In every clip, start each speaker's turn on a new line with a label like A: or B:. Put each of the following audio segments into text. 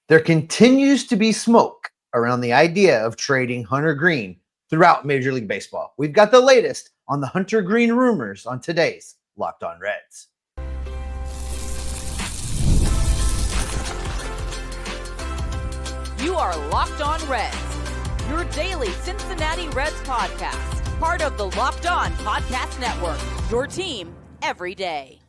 A: There continues to be smoke around the idea of trading Hunter Greene throughout Major League Baseball. We've got the latest on the Hunter Greene rumors on today's Locked On Reds.
B: You are Locked On Reds, your daily Cincinnati Reds podcast, part of the Locked On Podcast Network, your team every day.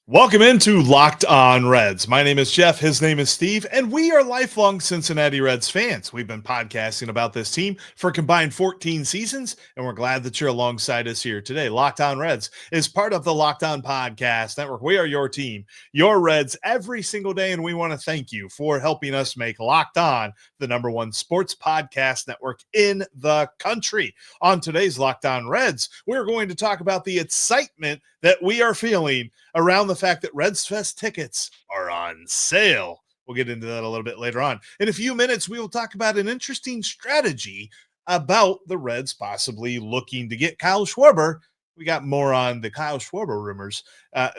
C: Welcome into Locked On Reds. My name is Jeff, his name is Steve, and we are lifelong Cincinnati Reds fans. We've been podcasting about this team for a combined 14 seasons, and we're glad that you're alongside us here today. Locked On Reds is part of the Locked On Podcast Network. We are your team, your Reds, every single day, and we want to thank you for helping us make Locked On the #1 sports podcast network in the country. On today's Locked On Reds, we're going to talk about the excitement that we are feeling around the fact that RedsFest tickets are on sale. We'll get into that a little bit later on. In a few minutes, we will talk about an interesting strategy about the Reds possibly looking to get Kyle Schwarber. We got more on the Kyle Schwarber rumors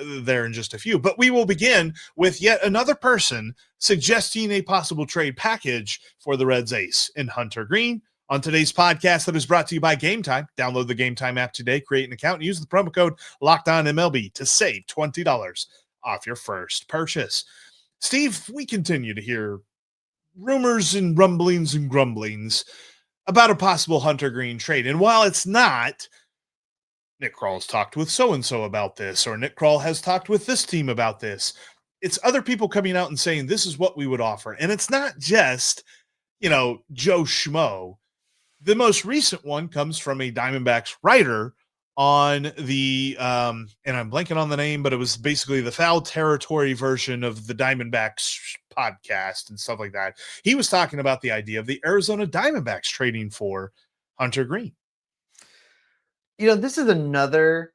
C: there in just a few. But we will begin with yet another person suggesting a possible trade package for the Reds ace in Hunter Greene. On today's podcast that is brought to you by Game Time. Download the Game Time app today, create an account, and use the promo code LOCKEDONMLB to save $20 off your first purchase. Steve, we continue to hear rumors and rumblings and grumblings about a possible Hunter Greene trade. And while it's not, Nick Krall's talked with so-and-so about this, or Nick Krall has talked with this team about this, it's other people coming out and saying this is what we would offer. And it's not just, Joe Schmo. The most recent one comes from a Diamondbacks writer on the, and I'm blanking on the name, but it was basically the Foul Territory version of the Diamondbacks podcast and stuff like that. He was talking about the idea of the Arizona Diamondbacks trading for Hunter Greene.
A: This is another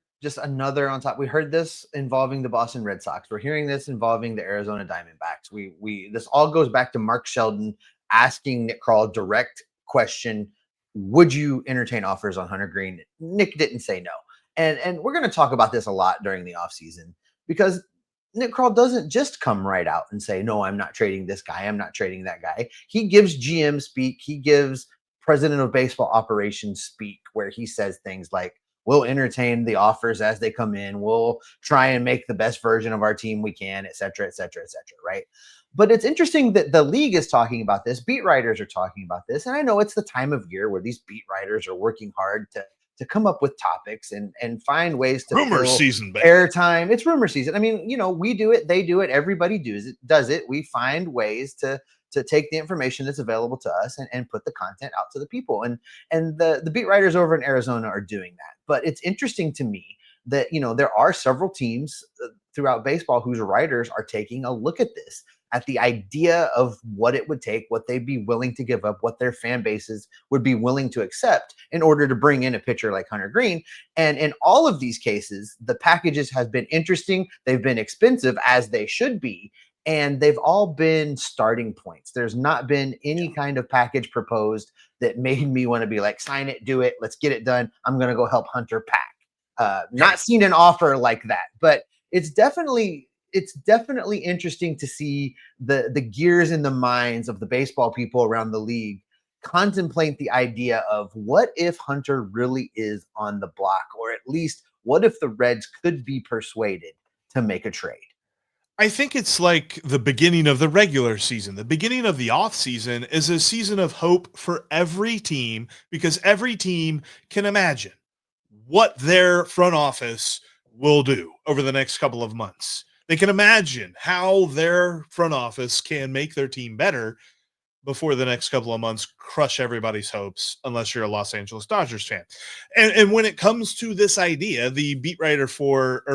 A: on top. We heard this involving the Boston Red Sox. We're hearing this involving the Arizona Diamondbacks. This all goes back to Mark Sheldon asking Nick Krall direct question. Would you entertain offers on Hunter Greene? Nick didn't say no. And we're going to talk about this a lot during the offseason because Nick Krall doesn't just come right out and say, no, I'm not trading this guy. I'm not trading that guy. He gives GM speak. He gives president of baseball operations speak where he says things like, we'll entertain the offers as they come in. We'll try and make the best version of our team we can, et cetera, et cetera, et cetera, right? But it's interesting that the league is talking about this. Beat writers are talking about this. And I know it's the time of year where these beat writers are working hard to come up with topics and find ways to
C: rumor season, baby.
A: Airtime. It's rumor season. I mean, we do it, they do it, everybody does it. We find ways to take the information that's available to us and put the content out to the people. And the beat writers over in Arizona are doing that. But it's interesting to me that, there are several teams throughout baseball whose writers are taking a look at this, at the idea of what it would take, what they'd be willing to give up, what their fan bases would be willing to accept in order to bring in a pitcher like Hunter Greene. And in all of these cases, the packages have been interesting. They've been expensive, as they should be. And they've all been starting points. There's not been any kind of package proposed that made me want to be like, sign it, do it, let's get it done. I'm going to go help Hunter pack. Not seen an offer like that, but it's definitely interesting to see the gears in the minds of the baseball people around the league contemplate the idea of what if Hunter really is on the block, or at least what if the Reds could be persuaded to make a trade.
C: I think it's like the beginning of the regular season. The beginning of the offseason is a season of hope for every team because every team can imagine what their front office will do over the next couple of months. They can imagine how their front office can make their team better before the next couple of months crush everybody's hopes, unless you're a Los Angeles Dodgers fan. And when it comes to this idea, the beat writer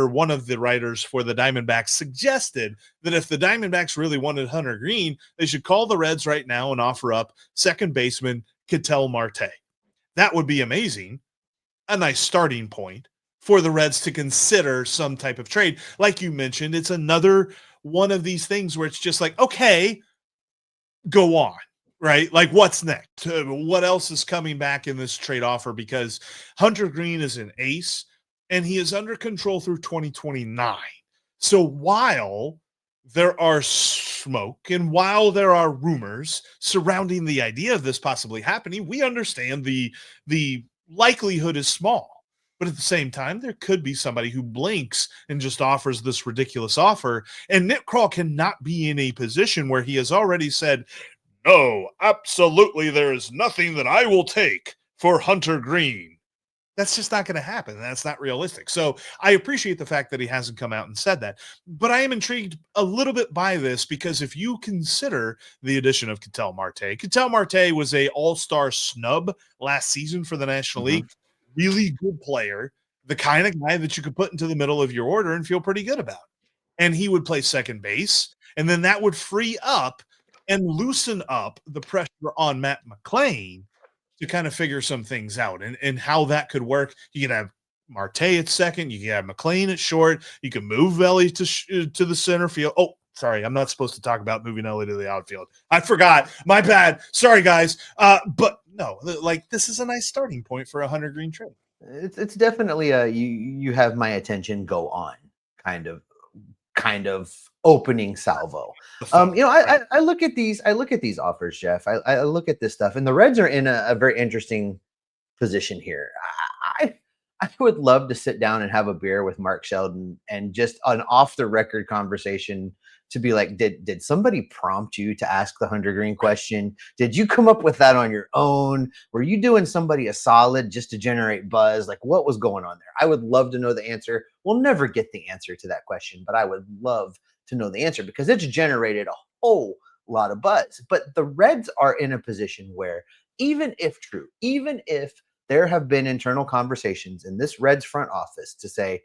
C: one of the writers for the Diamondbacks suggested that if the Diamondbacks really wanted Hunter Greene, they should call the Reds right now and offer up second baseman Ketel Marte. That would be amazing. A nice starting point for the Reds to consider some type of trade. Like you mentioned, it's another one of these things where it's just like, okay, go on, right? Like what's next? What else is coming back in this trade offer? Because Hunter Greene is an ace and he is under control through 2029. So while there are smoke, and while there are rumors surrounding the idea of this possibly happening, we understand the likelihood is small. But at the same time, there could be somebody who blinks and just offers this ridiculous offer. And Nick Krall cannot be in a position where he has already said, no, absolutely, there is nothing that I will take for Hunter Greene. That's just not going to happen. That's not realistic. So I appreciate the fact that he hasn't come out and said that. But I am intrigued a little bit by this because if you consider the addition of Ketel Marte was a all-star snub last season for the National League. Really good player, the kind of guy that you could put into the middle of your order and feel pretty good about. And he would play second base, and then that would free up and loosen up the pressure on Matt McLain to kind of figure some things out and how that could work. You could have Marte at second. You could have McLain at short. You can move Ellie to the center field. Oh, sorry, I'm not supposed to talk about moving Ellie to the outfield. I forgot. My bad. Sorry, guys. But no, like this is a nice starting point for a Hunter Greene trade.
A: It's definitely a you have my attention, go on kind of opening salvo. I look at these offers, Jeff. I look at this stuff, and the Reds are in a very interesting position here. I would love to sit down and have a beer with Mark Sheldon and just an off the record conversation to be like, did somebody prompt you to ask the Hunter Greene question? Did you come up with that on your own? Were you doing somebody a solid just to generate buzz? Like, what was going on there? I would love to know the answer. We'll never get the answer to that question, but I would love to know the answer because it's generated a whole lot of buzz. But the Reds are in a position where even if there have been internal conversations in this Reds front office to say,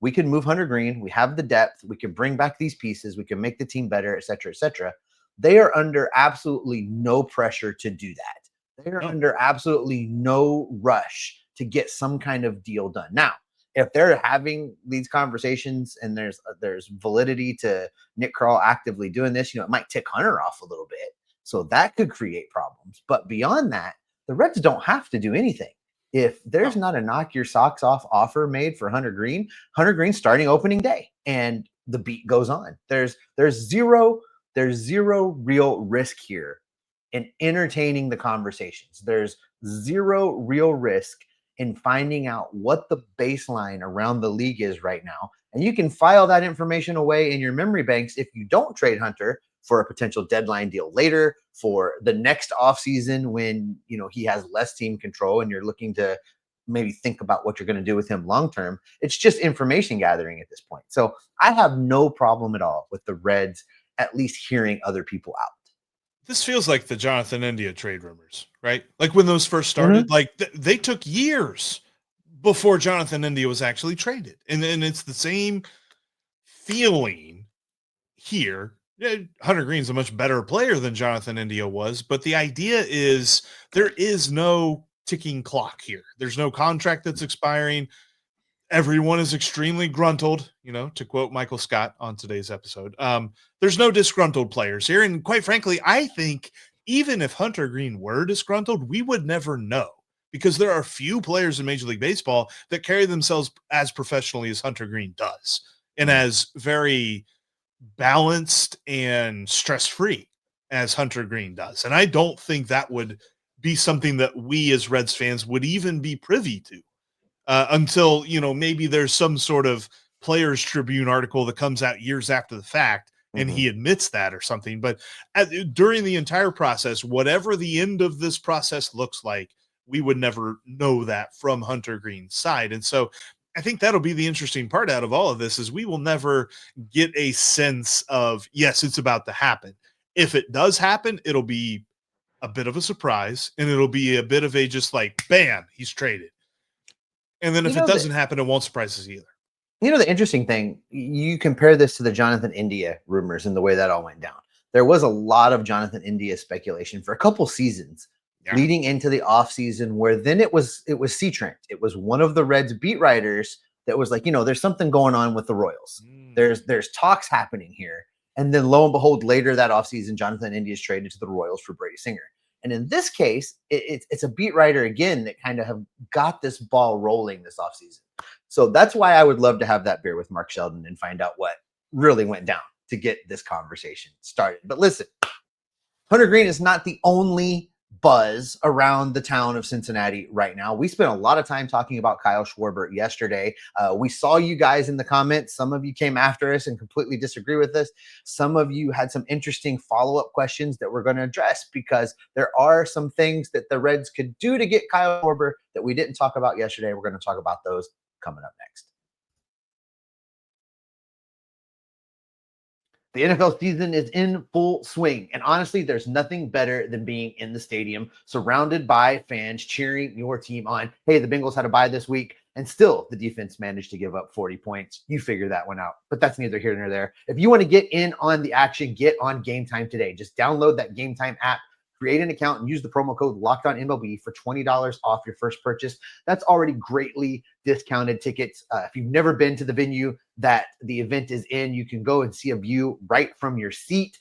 A: we can move Hunter Greene. We have the depth. We can bring back these pieces. We can make the team better, et cetera, et cetera. They are under absolutely no pressure to do that. They are under absolutely no rush to get some kind of deal done. Now, if they're having these conversations and there's validity to Nick Krall actively doing this, it might tick Hunter off a little bit. So that could create problems. But beyond that, the Reds don't have to do anything. If there's not a knock your socks off offer made for Hunter Greene starting opening day, and the beat goes on. There's zero real risk here in entertaining the conversations. There's zero real risk in finding out what the baseline around the league is right now. And you can file that information away in your memory banks if you don't trade Hunter for a potential deadline deal later, for the next offseason when he has less team control and you're looking to maybe think about what you're going to do with him long term. It's just information gathering at this point. So I have no problem at all with the Reds at least hearing other people out.
C: This feels like the Jonathan India trade rumors, right? Like when those first started, like they took years before Jonathan India was actually traded. And it's the same feeling here. Hunter Greene's a much better player than Jonathan India was, but the idea is there is no ticking clock here. There's no contract that's expiring. Everyone is extremely gruntled, to quote Michael Scott on today's episode. There's no disgruntled players here. And quite frankly, I think even if Hunter Greene were disgruntled, we would never know because there are few players in Major League Baseball that carry themselves as professionally as Hunter Greene does and as very balanced and stress-free as Hunter Greene does. And I don't think that would be something that we as Reds fans would even be privy to until, maybe there's some sort of Players Tribune article that comes out years after the fact and he admits that or something. But during the entire process, whatever the end of this process looks like, we would never know that from Hunter Greene's side. And so I think that'll be the interesting part out of all of this is we will never get a sense of, yes, it's about to happen. If it does happen, it'll be a bit of a surprise and it'll be a bit of a just like, bam, he's traded. And then if it doesn't happen, it won't surprise us either.
A: The interesting thing, you compare this to the Jonathan India rumors and the way that all went down. There was a lot of Jonathan India speculation for a couple seasons leading into the offseason where then it was C. Trent. It was one of the Reds beat writers that was like, there's something going on with the Royals. There's talks happening here. And then lo and behold, later that offseason, Jonathan India is traded to the Royals for Brady Singer. And in this case, it's a beat writer again that kind of have got this ball rolling this offseason. So that's why I would love to have that beer with Mark Sheldon and find out what really went down to get this conversation started. But listen, Hunter Greene is not the only buzz around the town of Cincinnati right now. We spent a lot of time talking about Kyle Schwarber yesterday. We saw you guys in the comments. Some of you came after us and completely disagree with us. Some of you had some interesting follow-up questions that we're going to address, because there are some things that the Reds could do to get Kyle Schwarber that we didn't talk about yesterday. We're going to talk about those coming up next. The NFL season is in full swing, and honestly, there's nothing better than being in the stadium surrounded by fans cheering your team on. Hey, the Bengals had a bye this week, and still the defense managed to give up 40 points. You figure that one out, but that's neither here nor there. If you want to get in on the action, get on Game Time today. Just download that Game Time app, create an account, and use the promo code LOCKEDONMLB for $20 off your first purchase. That's already greatly discounted tickets. If you've never been to the venue that the event is in, you can go and see a view right from your seat.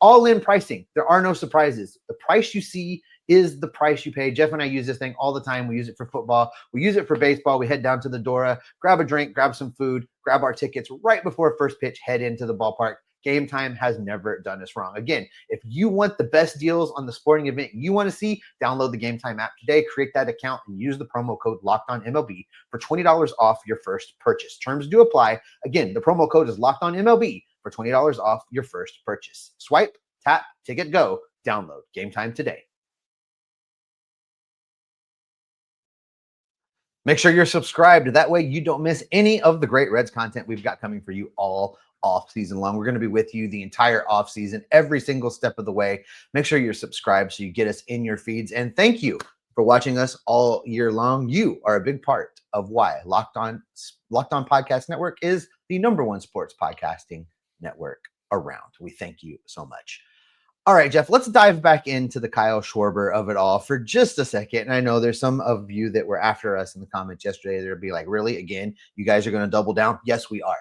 A: All in pricing. There are no surprises. The price you see is the price you pay. Jeff and I use this thing all the time. We use it for football. We use it for baseball. We head down to the Dora, grab a drink, grab some food, grab our tickets right before first pitch, head into the ballpark. Game Time has never done us wrong. Again, if you want the best deals on the sporting event you want to see, download the Game Time app today, create that account, and use the promo code LOCKEDONMLB for $20 off your first purchase. Terms do apply. Again, the promo code is LOCKEDONMLB for $20 off your first purchase. Swipe, tap, ticket, go. Download Game Time today. Make sure you're subscribed. That way you don't miss any of the great Reds content we've got coming for you all off season long. We're going to be with you the entire off season, every single step of the way. Make sure you're subscribed so you get us in your feeds. And thank you for watching us all year long. You are a big part of why Locked On Podcast Network is the #1 sports podcasting network around. We thank you so much. All right, Jeff, let's dive back into the Kyle Schwarber of it all for just a second. And I know there's some of you that were after us in the comments yesterday. They'll be like, really? Again, you guys are going to double down? Yes, we are.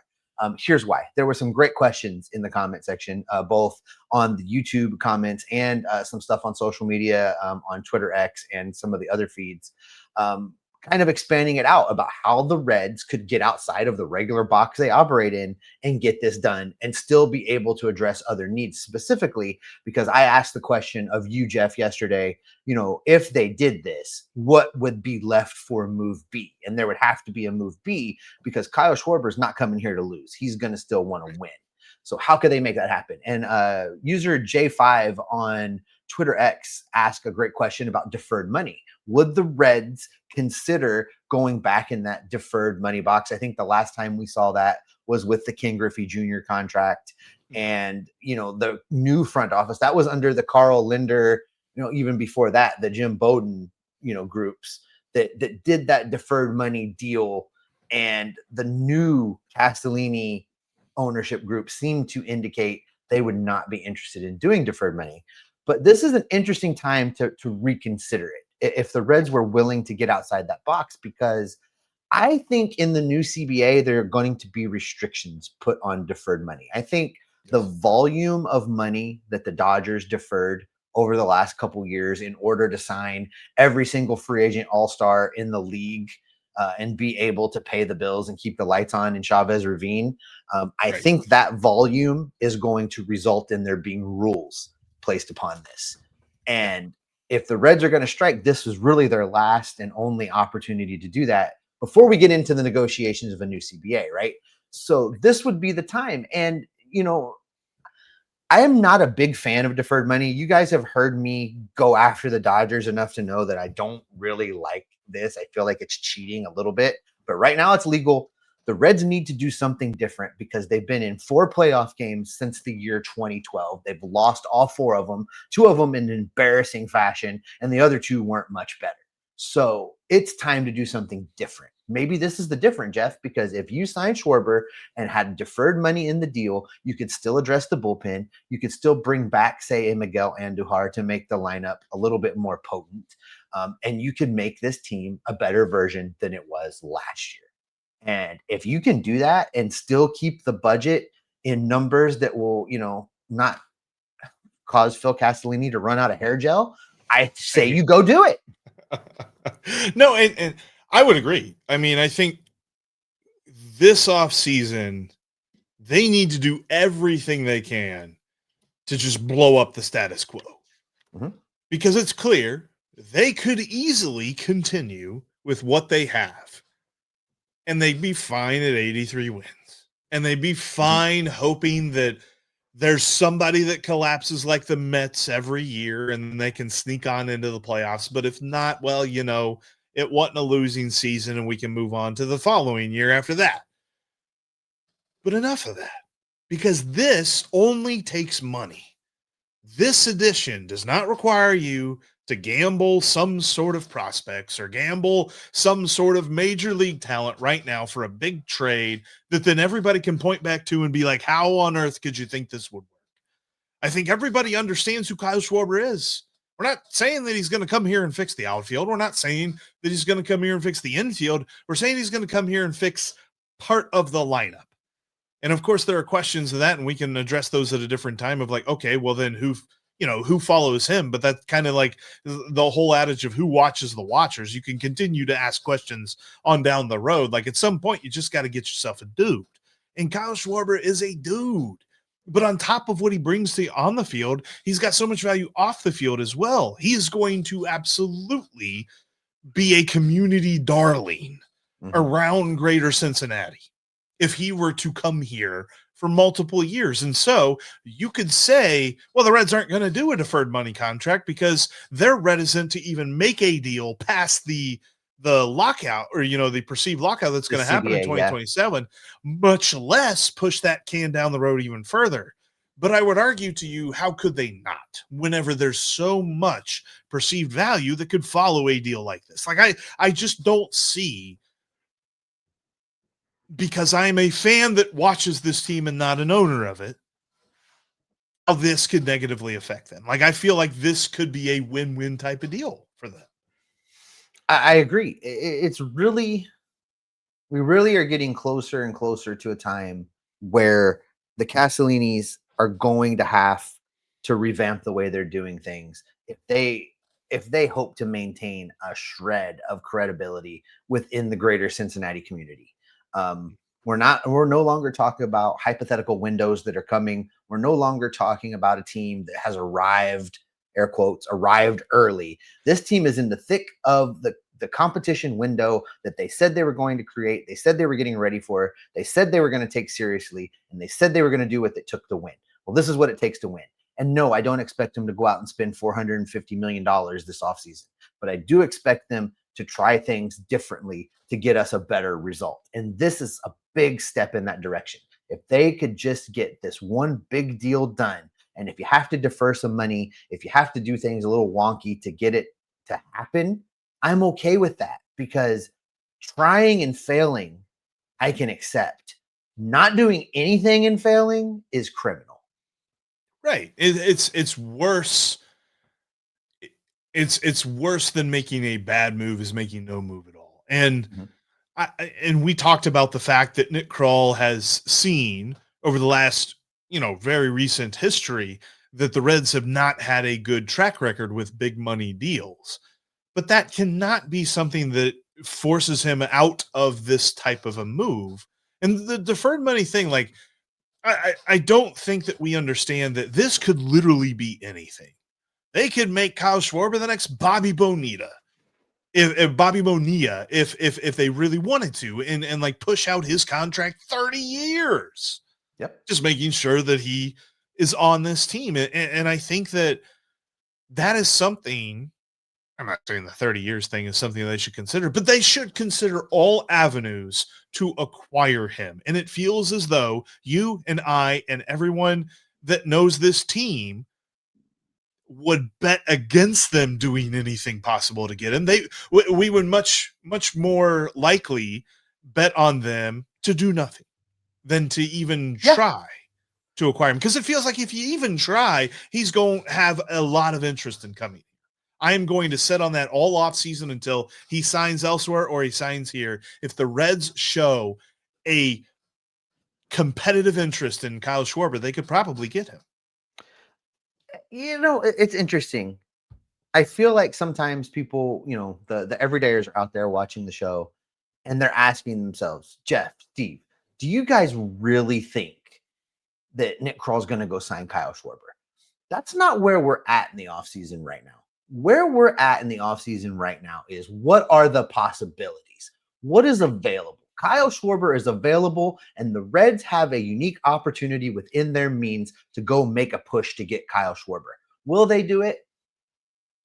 A: Here's why. There were some great questions in the comment section, both on the YouTube comments and some stuff on social media, on Twitter X and some of the other feeds, kind of expanding it out about how the Reds could get outside of the regular box they operate in and get this done and still be able to address other needs. Specifically, because I asked the question of you, Jeff, yesterday, if they did this, what would be left for move B? And there would have to be a move B, because Kyle Schwarber is not coming here to lose. He's going to still want to win. So how could they make that happen? And user J5 on Twitter X asked a great question about deferred money. Would the Reds consider going back in that deferred money box? I think the last time we saw that was with the Ken Griffey Jr. contract, and the new front office that was under the Carl Linder, even before that, the Jim Bowden, groups that did that deferred money deal, and the new Castellini ownership group seemed to indicate they would not be interested in doing deferred money. But this is an interesting time to reconsider it if the Reds were willing to get outside that box, because I think in the new CBA, there are going to be restrictions put on deferred money. I think the volume of money that the Dodgers deferred over the last couple years in order to sign every single free agent all-star in the league and be able to pay the bills and keep the lights on in Chavez Ravine, I think that volume is going to result in there being rules placed upon this. And if the Reds are going to strike, this is really their last and only opportunity to do that before we get into the negotiations of a new CBA, right? So this would be the time. And, I am not a big fan of deferred money. You guys have heard me go after the Dodgers enough to know that I don't really like this. I feel like it's cheating a little bit, but right now it's legal. The Reds need to do something different because they've been in 4 playoff games since the year 2012. They've lost all 4 of them, 2 of them in embarrassing fashion, and the other 2 weren't much better. So it's time to do something different. Maybe this is the different, Jeff, because if you signed Schwarber and had deferred money in the deal, you could still address the bullpen. You could still bring back, say, a Miguel Andujar to make the lineup a little bit more potent. And you could make this team a better version than it was last year. And if you can do that and still keep the budget in numbers that will, not cause Phil Castellini to run out of hair gel, I say you go do it.
C: No, and I would agree. I mean, I think this offseason, they need to do everything they can to just blow up the status quo.
A: Mhm.
C: Because it's clear they could easily continue with what they have, and they'd be fine at 83 wins. And they'd be fine hoping that there's somebody that collapses like the Mets every year and they can sneak on into the playoffs. But if not, well, it wasn't a losing season and we can move on to the following year after that. But enough of that, because this only takes money. This edition does not require you to gamble some sort of prospects or gamble some sort of major league talent right now for a big trade that then everybody can point back to and be like, how on earth could you think this would work? I think everybody understands who Kyle Schwarber is. We're not saying that he's going to come here and fix the outfield. We're not saying that he's going to come here and fix the infield. We're saying he's going to come here and fix part of the lineup. And of course, there are questions of that, and we can address those at a different time of like, okay, well then who follows him? But that's kind of like the whole adage of who watches the watchers. You can continue to ask questions on down the road. Like at some point, you just got to get yourself a dude. And Kyle Schwarber is a dude. But on top of what he brings to you on the field, he's got so much value off the field as well. He is going to absolutely be a community darling around Greater Cincinnati if he were to come here for multiple years. And so you could say, well, the Reds aren't going to do a deferred money contract because they're reticent to even make a deal past the lockout or, the perceived lockout that's going to happen in 2027, much less push that can down the road even further. But I would argue to you, how could they not, whenever there's so much perceived value that could follow a deal like this? Like, I just don't see, because I'm a fan that watches this team and not an owner of it, how this could negatively affect them. Like, I feel like this could be a win-win type of deal for them.
A: I agree. It's really, we really are getting closer and closer to a time where the Castellinis are going to have to revamp the way they're doing things if they hope to maintain a shred of credibility within the greater Cincinnati community. We're no longer talking about hypothetical windows that are coming. We're no longer talking about a team that has arrived, air quotes, arrived early. This team is in the thick of the competition window that they said they were going to create. They said they were getting ready for. They said they were going to take seriously, and they said they were going to do what it took to win. Well, this is what it takes to win. And no, I don't expect them to go out and spend $450 million this offseason, but I do expect them to try things differently to get us a better result. And this is a big step in that direction. If they could just get this one big deal done, and if you have to defer some money, if you have to do things a little wonky to get it to happen, I'm okay with that, because trying and failing, I can accept. Not doing anything and failing is criminal.
C: Right. It's worse. It's worse than making a bad move is making no move at all. And and we talked about the fact that Nick Krall has seen over the last, very recent history that the Reds have not had a good track record with big money deals. But that cannot be something that forces him out of this type of a move. And the deferred money thing, like, I don't think that we understand that this could literally be anything. They could make Kyle Schwarber the next Bobby Bonilla. If Bobby Bonilla, if they really wanted to, and like push out his contract 30 years.
A: Yep.
C: Just making sure that he is on this team. And I think that is something. I'm not saying the 30 years thing is something they should consider, but they should consider all avenues to acquire him. And it feels as though you and I and everyone that knows this team would bet against them doing anything possible to get him. We would much more likely bet on them to do nothing than to even try to acquire him. Because it feels like if you even try, he's going to have a lot of interest in coming. I am going to sit on that all off season until he signs elsewhere or he signs here. If the Reds show a competitive interest in Kyle Schwarber, they could probably get him.
A: It's interesting. I feel like sometimes people, the everydayers are out there watching the show and they're asking themselves, Jeff, Steve, do you guys really think that Nick Krall is going to go sign Kyle Schwarber. That's not where we're at in the offseason right now. Where we're at in the offseason right now is what are the possibilities? What is available? Kyle Schwarber is available, and the Reds have a unique opportunity within their means to go make a push to get Kyle Schwarber. Will they do it?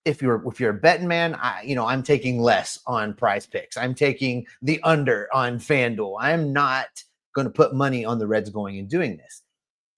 A: If you're a betting man, I'm taking less on Prize Picks. I'm taking the under on FanDuel. I'm not going to put money on the Reds going and doing this.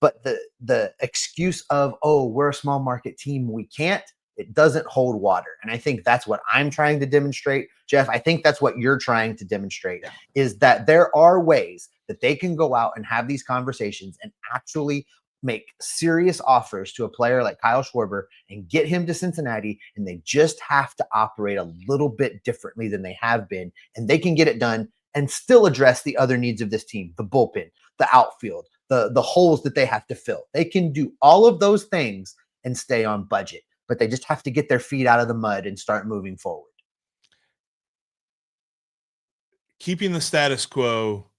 A: But the excuse of, oh, we're a small market team, we can't, it doesn't hold water. And I think that's what I'm trying to demonstrate. Jeff, I think that's what you're trying to demonstrate, is that there are ways that they can go out and have these conversations and actually make serious offers to a player like Kyle Schwarber and get him to Cincinnati, and they just have to operate a little bit differently than they have been, and they can get it done and still address the other needs of this team, the bullpen, the outfield, the holes that they have to fill. They can do all of those things and stay on budget, but they just have to get their feet out of the mud and start moving forward.
C: Keeping the status quo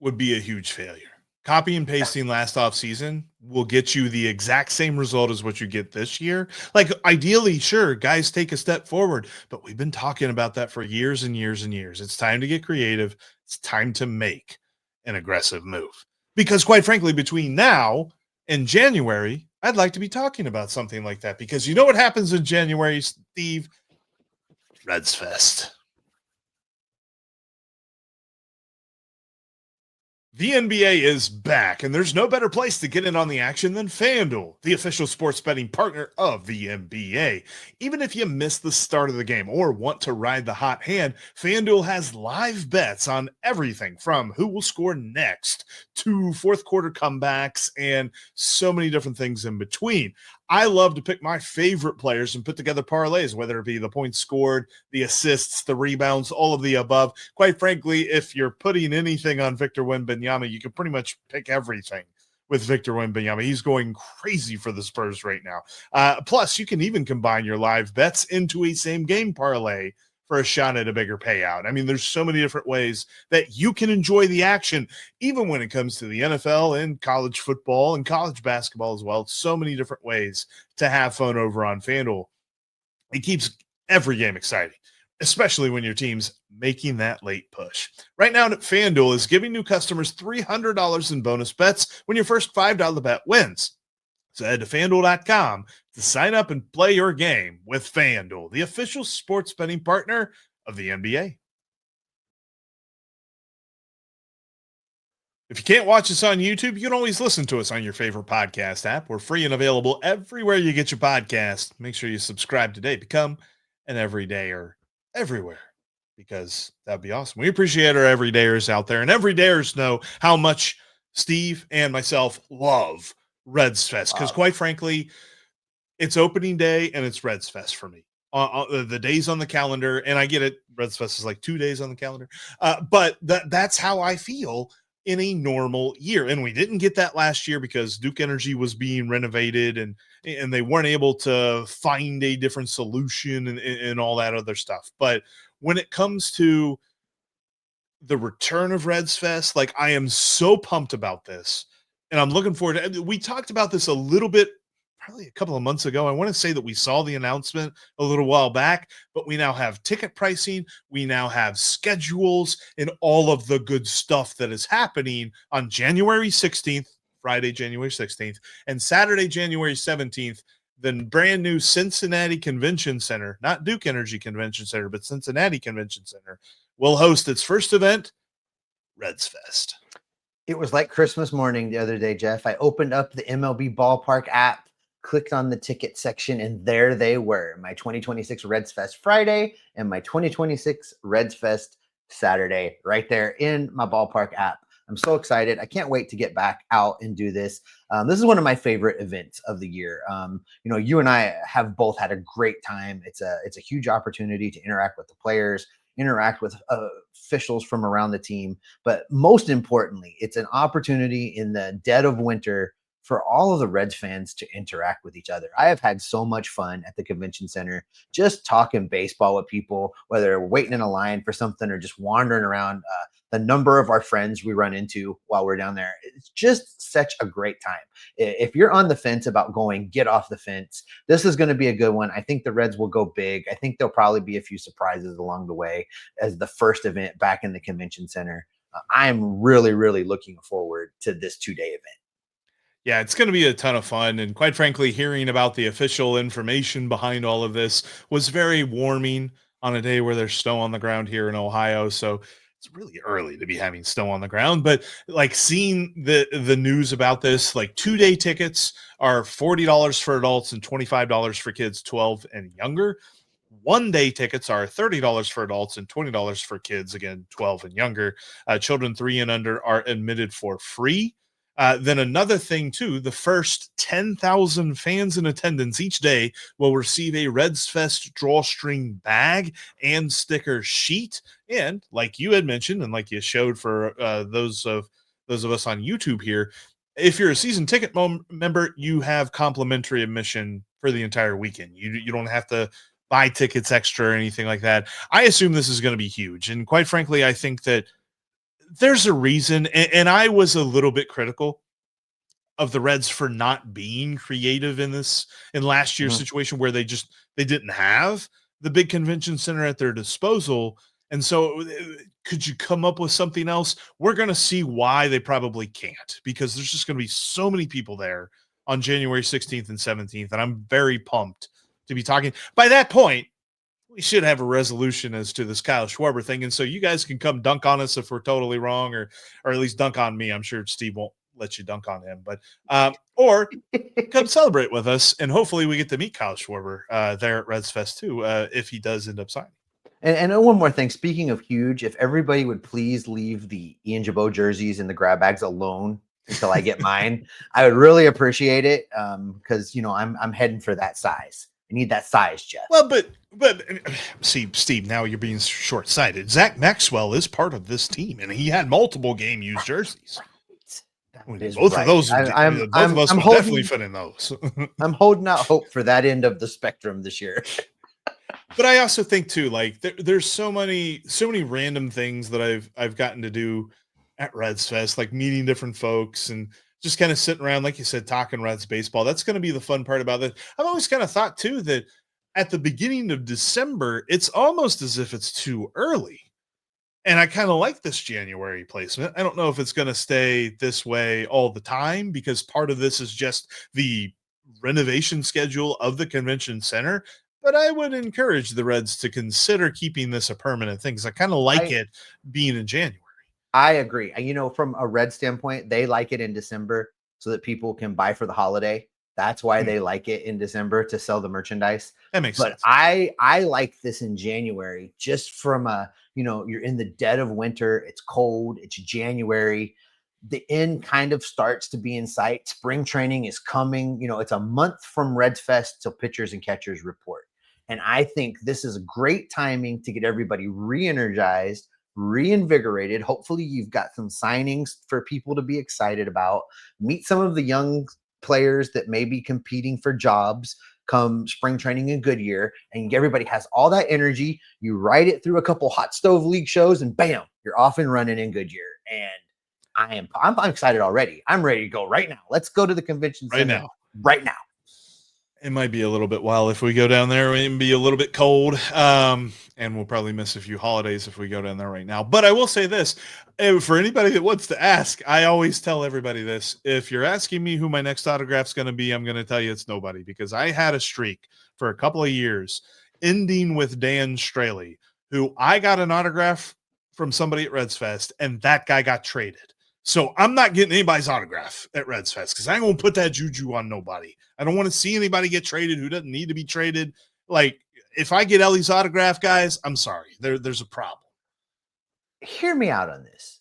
C: would be a huge failure. Copy and pasting last offseason will get you the exact same result as what you get this year. Like, ideally, sure, guys take a step forward, but we've been talking about that for years and years and years. It's time to get creative. It's time to make an aggressive move. Because quite frankly, between now and January, I'd like to be talking about something like that, because you know what happens in January, Steve? RedsFest. The NBA is back, and there's no better place to get in on the action than FanDuel, the official sports betting partner of the NBA. Even if you missed the start of the game or want to ride the hot hand, FanDuel has live bets on everything from who will score next to fourth quarter comebacks and so many different things in between. I love to pick my favorite players and put together parlays, whether it be the points scored, the assists, the rebounds, all of the above. Quite frankly, if you're putting anything on Victor Wembanyama, you can pretty much pick everything with Victor Wembanyama. He's going crazy for the Spurs right now. Plus, you can even combine your live bets into a same-game parlay for a shot at a bigger payout. I mean, there's so many different ways that you can enjoy the action, even when it comes to the NFL and college football and college basketball as well. So many different ways to have fun over on FanDuel. It keeps every game exciting, especially when your team's making that late push. Right now, FanDuel is giving new customers $300 in bonus bets when your first $5 bet wins. So head to FanDuel.com to sign up and play your game with FanDuel, the official sports betting partner of the NBA. If you can't watch us on YouTube, you can always listen to us on your favorite podcast app. We're free and available everywhere you get your podcast. Make sure you subscribe today. Become an everydayer everywhere, because that'd be awesome. We appreciate our everydayers out there, and everydayers know how much Steve and myself love RedsFest, because quite frankly, it's opening day and it's RedsFest for me. The days on the calendar, and I get it, RedsFest is like 2 days on the calendar, but that's how I feel in a normal year. And we didn't get that last year because Duke Energy was being renovated, and they weren't able to find a different solution and all that other stuff. But when it comes to the return of RedsFest, like, I am so pumped about this. And I'm looking forward to, we talked about this a little bit, probably a couple of months ago. I want to say that we saw the announcement a little while back, but we now have ticket pricing. We now have schedules and all of the good stuff that is happening on January 16th, Friday, January 16th, and Saturday, January 17th, the brand new Cincinnati Convention Center, not Duke Energy Convention Center, but Cincinnati Convention Center, will host its first event, RedsFest.
A: It was like Christmas morning the other day, Jeff. I opened up the MLB Ballpark app, clicked on the ticket section, and there they were. My 2026 RedsFest Friday and my 2026 RedsFest Saturday right there in my Ballpark app. I'm so excited. I can't wait to get back out and do this. This is one of my favorite events of the year. You and I have both had a great time. It's a huge opportunity to interact with the players, interact with officials from around the team. But most importantly, it's an opportunity in the dead of winter for all of the Reds fans to interact with each other. I have had so much fun at the convention center, just talking baseball with people, whether we're waiting in a line for something or just wandering around. The number of our friends we run into while we're down there, it's just such a great time. If you're on the fence about going, get off the fence. This is going to be a good one. I think the Reds will go big. I think there'll probably be a few surprises along the way as the first event back in the convention center. I'm really, really looking forward to this 2-day event.
C: Yeah, it's going to be a ton of fun. And quite frankly, hearing about the official information behind all of this was very warming on a day where there's snow on the ground here in Ohio. So it's really early to be having snow on the ground. But like seeing the news about this, like 2-day tickets are $40 for adults and $25 for kids 12 and younger. 1-day tickets are $30 for adults and $20 for kids, again, 12 and younger. Children 3 and under are admitted for free. Then another thing, too, the first 10,000 fans in attendance each day will receive a RedsFest drawstring bag and sticker sheet. And like you had mentioned, and like you showed for those of us on YouTube here, if you're a season ticket member, you have complimentary admission for the entire weekend. You don't have to buy tickets extra or anything like that. I assume this is going to be huge. And quite frankly, I think that there's a reason, and I was a little bit critical of the Reds for not being creative in last year's situation where they didn't have the big convention center at their disposal. And so could you come up with something else? We're going to see why they probably can't, because there's just going to be so many people there on January 16th and 17th. And I'm very pumped to be talking. By that point, we should have a resolution as to this Kyle Schwarber thing. And so you guys can come dunk on us if we're totally wrong, or at least dunk on me. I'm sure Steve won't let you dunk on him, but or come celebrate with us. And hopefully we get to meet Kyle Schwarber there at RedsFest too, if he does end up signing.
A: And one more thing, speaking of huge, if everybody would please leave the Ian Jabot jerseys and the grab bags alone until I get mine, I would really appreciate it. Because I'm heading for that size. I need that size, Jeff.
C: Well, but see, Steve, now you're being short-sighted. Zach Maxwell is part of this team, and he had multiple game-used jerseys. Both of those, both of us would definitely fit in those.
A: I'm holding out hope for that end of the spectrum this year.
C: But I also think too, like there's so many random things that I've gotten to do at RedsFest, like meeting different folks and just kind of sitting around, like you said, talking Reds baseball. That's going to be the fun part about it. I've always kind of thought too that at the beginning of December, it's almost as if it's too early. And I kind of like this January placement. I don't know if it's going to stay this way all the time, because part of this is just the renovation schedule of the convention center. But I would encourage the Reds to consider keeping this a permanent thing, because I kind of like it being in January.
A: I agree. From a Red standpoint, they like it in December so that people can buy for the holiday. That's why they like it in December, to sell the merchandise.
C: That makes sense.
A: I like this in January, just from you're in the dead of winter. It's cold. It's January. The end kind of starts to be in sight. Spring training is coming. It's a month from RedsFest till pitchers and catchers report. And I think this is great timing to get everybody re-energized, reinvigorated. Hopefully you've got some signings for people to be excited about. Meet some of the young players that may be competing for jobs come spring training in Goodyear, and everybody has all that energy. You ride it through a couple hot stove league shows, and bam, you're off and running in Goodyear. And I'm excited already. I'm ready to go right now. Let's go to the convention center right now.
C: It might be a little bit wild if we go down there. It might be a little bit cold, and we'll probably miss a few holidays if we go down there right now. But I will say this, for anybody that wants to ask, I always tell everybody this. If you're asking me who my next autograph's going to be, I'm going to tell you it's nobody, because I had a streak for a couple of years ending with Dan Straley, who I got an autograph from somebody at RedsFest, and that guy got traded. So I'm not getting anybody's autograph at RedsFest, because I ain't going to put that juju on nobody. I don't want to see anybody get traded who doesn't need to be traded. Like, if I get Ellie's autograph, guys, I'm sorry. There's a problem.
A: Hear me out on this.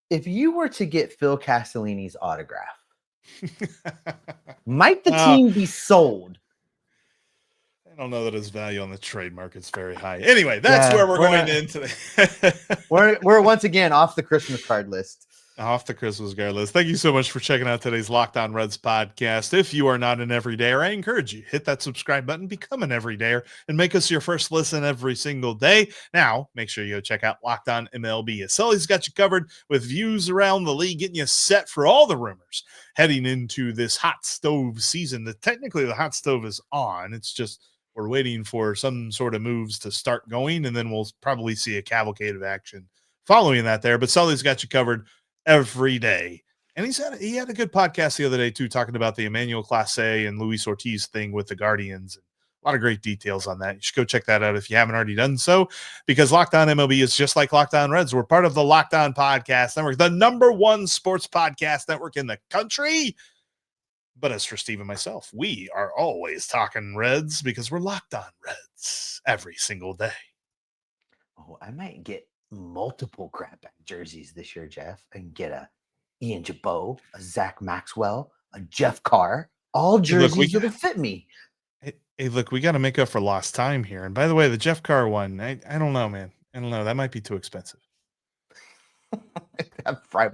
A: If you were to get Phil Castellini's autograph, might the team be sold?
C: I don't know that his value on the trade market's very high. Anyway, that's where we're going into.
A: We're once again off the Christmas card list.
C: Off the Christmas card list. Thank you so much for checking out today's Locked On Reds podcast. If you are not an everydayer, I encourage you, hit that subscribe button, become an everydayer, and make us your first listen every single day. Now, make sure you go check out Locked On MLB. Sully's got you covered with views around the league, getting you set for all the rumors heading into this hot stove season. Technically, the hot stove is on. It's just we're waiting for some sort of moves to start going, and then we'll probably see a cavalcade of action following that there. But Sully's got you covered every day. And he had a good podcast the other day too, talking about the Emmanuel Clase and Luis Ortiz thing with the Guardians. A lot of great details on that. You should go check that out if you haven't already done so, because Locked On MLB is just like Locked On Reds. We're part of the Locked On Podcast Network, the #1 sports podcast network in the country. But as for Steve and myself, we are always talking Reds because we're Locked On Reds every single day.
A: Oh, I might get multiple crap back jerseys this year, Jeff, and get a Ian Jabot, a Zach Maxwell, a Jeff Carr, all jerseys that'll fit me.
C: Hey, look, we got to make up for lost time here. And by the way, the Jeff Carr one, I don't know, man. I don't know. That might be too expensive.
A: Fry